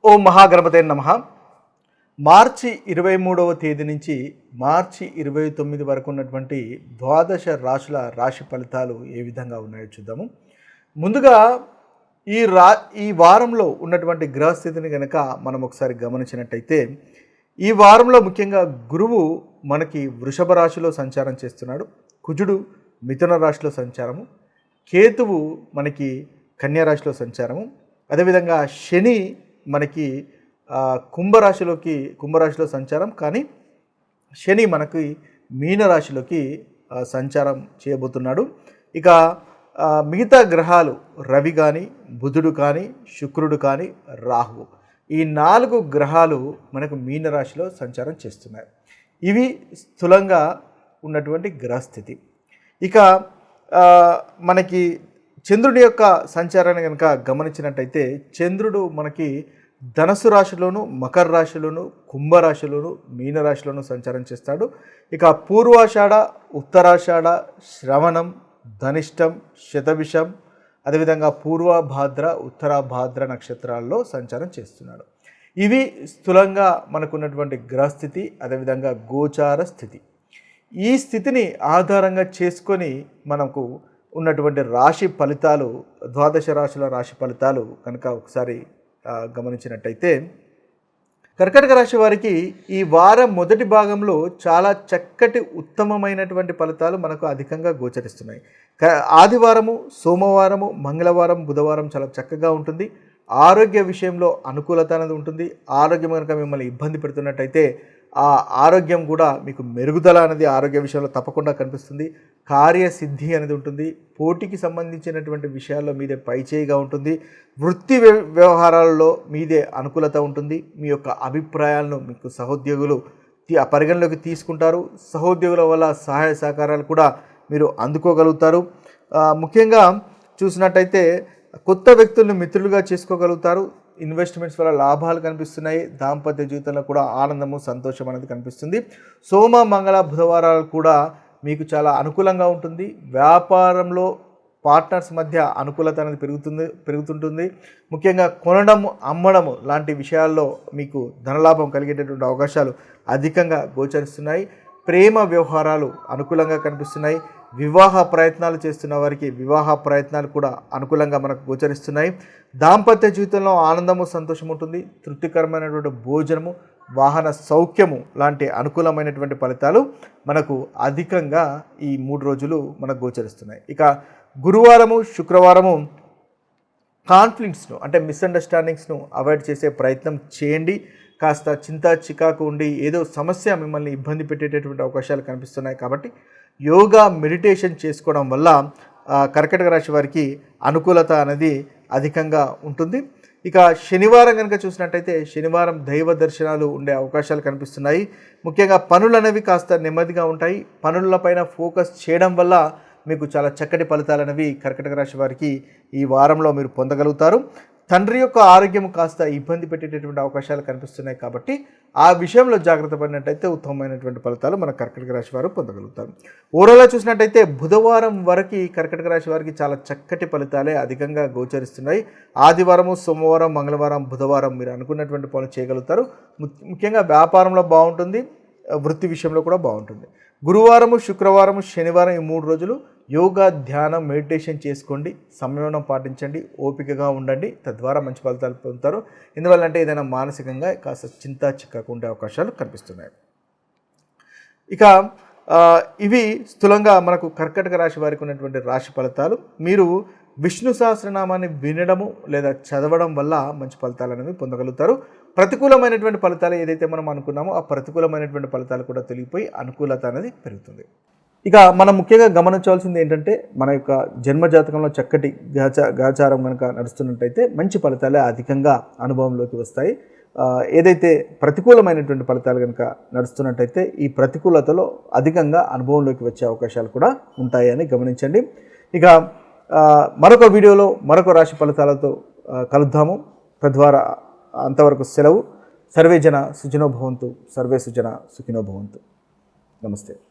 ఓం మహాగణపతే నమః. మార్చి 23వ తేదీ నుంచి మార్చి 29 వరకు ఉన్నటువంటి ద్వాదశ రాశుల రాశి ఫలితాలు ఏ విధంగా ఉన్నాయో చూద్దాము. ముందుగా ఈ వారంలో ఉన్నటువంటి గ్రహస్థితిని కనుక మనం ఒకసారి గమనించినట్టయితే, ఈ వారంలో ముఖ్యంగా గురువు మనకి వృషభ రాశిలో సంచారం చేస్తున్నాడు, కుజుడు మిథున రాశిలో సంచారము, కేతువు మనకి కన్యా రాశిలో సంచారము, అదేవిధంగా శని మనకి కుంభరాశిలో సంచారం, కానీ శని మనకి మీనరాశిలోకి సంచారం చేయబోతున్నాడు. ఇక మిగతా గ్రహాలు రవి కానీ, బుధుడు కానీ, శుక్రుడు కానీ, రాహువు, ఈ 4 గ్రహాలు మనకు మీనరాశిలో సంచారం చేస్తున్నాయి. ఇవి స్థూలంగా ఉన్నటువంటి గ్రహస్థితి. ఇక మనకి చంద్రుడి యొక్క సంచారాన్ని కనుక గమనించినట్టయితే, చంద్రుడు మనకి ధనస్సు రాశిలోను, మకర రాశిలోను, కుంభరాశిలోను, మీనరాశిలోను సంచారం చేస్తాడు. ఇక పూర్వాషాఢ, ఉత్తరాషాఢ, శ్రవణం, ధనిష్టం, శతభిషం, అదేవిధంగా పూర్వభాద్ర, ఉత్తరాభాద్ర నక్షత్రాల్లో సంచారం చేస్తున్నాడు. ఇవి స్థూలంగా మనకున్నటువంటి గ్రహస్థితి, అదేవిధంగా గోచార స్థితి. ఈ స్థితిని ఆధారంగా చేసుకొని మనకు ఉన్నటువంటి రాశి ఫలితాలు, ద్వాదశ రాశుల రాశి ఫలితాలు కనుక ఒకసారి గమనించినట్టయితే, కర్కాటక రాశి వారికి ఈ వారం మొదటి భాగంలో చాలా చక్కటి ఉత్తమమైనటువంటి ఫలితాలు మనకు అధికంగా గోచరిస్తున్నాయి. ఆదివారము, సోమవారము, మంగళవారం, బుధవారం చాలా చక్కగా ఉంటుంది. ఆరోగ్య విషయంలో అనుకూలత అనేది ఉంటుంది. ఆరోగ్యం కనుక మిమ్మల్ని ఇబ్బంది పెడుతున్నట్టయితే ఆ ఆరోగ్యం కూడా మీకు మెరుగుదల అనేది ఆరోగ్య విషయంలో తప్పకుండా కనిపిస్తుంది. కార్యసిద్ధి అనేది ఉంటుంది. పోటీకి సంబంధించినటువంటి విషయాల్లో మీదే పైచేయిగా ఉంటుంది. వృత్తి వ్యవహారాలలో మీదే అనుకూలత ఉంటుంది. మీ యొక్క అభిప్రాయాలను మీకు సహోద్యోగులు పరిగణలోకి తీసుకుంటారు. సహోద్యోగుల వల్ల సహాయ సహకారాలు కూడా మీరు అందుకోగలుగుతారు. ముఖ్యంగా చూసినట్టయితే కొత్త వ్యక్తులను మిత్రులుగా చేసుకోగలుగుతారు. ఇన్వెస్ట్మెంట్స్ వల్ల లాభాలు కనిపిస్తున్నాయి. దాంపత్య జీవితంలో కూడా ఆనందము, సంతోషం అనేది కనిపిస్తుంది. సోమ, మంగళ, బుధవారాలు కూడా మీకు చాలా అనుకూలంగా ఉంటుంది. వ్యాపారంలో పార్ట్నర్స్ మధ్య అనుకూలత అనేది పెరుగుతుంటుంది. ముఖ్యంగా కొనడము, అమ్మడము లాంటి విషయాల్లో మీకు ధనలాభం కలిగేటటువంటి అవకాశాలు అధికంగా గోచరిస్తున్నాయి. ప్రేమ వ్యవహారాలు అనుకూలంగా కనిపిస్తున్నాయి. వివాహ ప్రయత్నాలు చేస్తున్న వారికి వివాహ ప్రయత్నాలు కూడా అనుకూలంగా మనకు గోచరిస్తున్నాయి. దాంపత్య జీవితంలో ఆనందము, సంతోషం ఉంటుంది. తృప్తికరమైనటువంటి భోజనము, వాహన సౌఖ్యము లాంటి అనుకూలమైనటువంటి ఫలితాలు మనకు అధికంగా ఈ 3 రోజులు మనకు గోచరిస్తున్నాయి. ఇక గురువారము, శుక్రవారము కాన్ఫ్లిక్ట్స్ను, అంటే మిస్అండర్స్టాండింగ్స్ను అవాయిడ్ చేసే ప్రయత్నం చేయండి. కాస్త చింతా చికాకు ఉండి ఏదో సమస్య మిమ్మల్ని ఇబ్బంది పెట్టేటటువంటి అవకాశాలు కనిపిస్తున్నాయి. కాబట్టి యోగా, మెడిటేషన్ చేసుకోవడం వల్ల కర్కాటక రాశి వారికి అనుకూలత అనేది అధికంగా ఉంటుంది. ఇక శనివారం కనుక చూసినట్టయితే, శనివారం దైవ దర్శనాలు ఉండే అవకాశాలు కనిపిస్తున్నాయి. ముఖ్యంగా పనులు అనేవి కాస్త నెమ్మదిగా ఉంటాయి. పనులపైన ఫోకస్ చేయడం వల్ల మీకు చాలా చక్కటి ఫలితాలు అనేవి కర్కాటక రాశి వారికి ఈ వారంలో మీరు పొందగలుగుతారు. తండ్రి యొక్క ఆరోగ్యం కాస్త ఇబ్బంది పెట్టేటటువంటి అవకాశాలు కనిపిస్తున్నాయి. కాబట్టి ఆ విషయంలో జాగ్రత్త పడినట్టయితే ఉత్తమమైనటువంటి ఫలితాలు మన కర్కాటక రాశి వారు పొందగలుగుతారు. ఓవరాల్గా చూసినట్టయితే బుధవారం వరకు కర్కాటక రాశి వారికి చాలా చక్కటి ఫలితాలే అధికంగా గోచరిస్తున్నాయి. ఆదివారము, సోమవారం, మంగళవారం, బుధవారం మీరు అనుకున్నటువంటి పనులు చేయగలుగుతారు. ముఖ్యంగా వ్యాపారంలో బాగుంటుంది. వృత్తి విషయంలో కూడా బాగుంటుంది. గురువారము, శుక్రవారము, శనివారం ఈ 3 రోజులు యోగా, ధ్యానం, మెడిటేషన్ చేసుకోండి. సంయమనం పాటించండి. ఓపికగా ఉండండి. తద్వారా మంచి ఫలితాలు పొందుతారు. ఎందువల్లంటే ఏదైనా మానసికంగా కాస్త చింతా చిక్కకు ఉండే అవకాశాలు కనిపిస్తున్నాయి. ఇక ఇవి స్థూలంగా మనకు కర్కాటక రాశి వారికి ఉన్నటువంటి రాశి ఫలితాలు. మీరు విష్ణు సహస్రనామాన్ని వినడము లేదా చదవడం వల్ల మంచి ఫలితాలు అనేవి పొందగలుగుతారు. ప్రతికూలమైనటువంటి ఫలితాలు ఏదైతే మనం అనుకున్నామో ఆ ప్రతికూలమైనటువంటి ఫలితాలు కూడా తొలగిపోయి అనుకూలత అనేది పెరుగుతుంది. ఇక మనం ముఖ్యంగా గమనించవలసింది ఏంటంటే, మన యొక్క జన్మజాతకంలో చక్కటి గ్రహచారం కనుక నడుస్తున్నట్టయితే మంచి ఫలితాలే అధికంగా అనుభవంలోకి వస్తాయి. ఏదైతే ప్రతికూలమైనటువంటి ఫలితాలు కనుక నడుస్తున్నట్టయితే ఈ ప్రతికూలతలో అధికంగా అనుభవంలోకి వచ్చే అవకాశాలు కూడా ఉంటాయి అని గమనించండి. ఇక మరొక వీడియోలో మరొక రాశి ఫలితాలతో కలుద్దాము. తద్వారా అంతవరకు సెలవు. సర్వే జన సుఖినో భవంతు. సర్వే సుజన సుఖినో భవంతు. నమస్తే.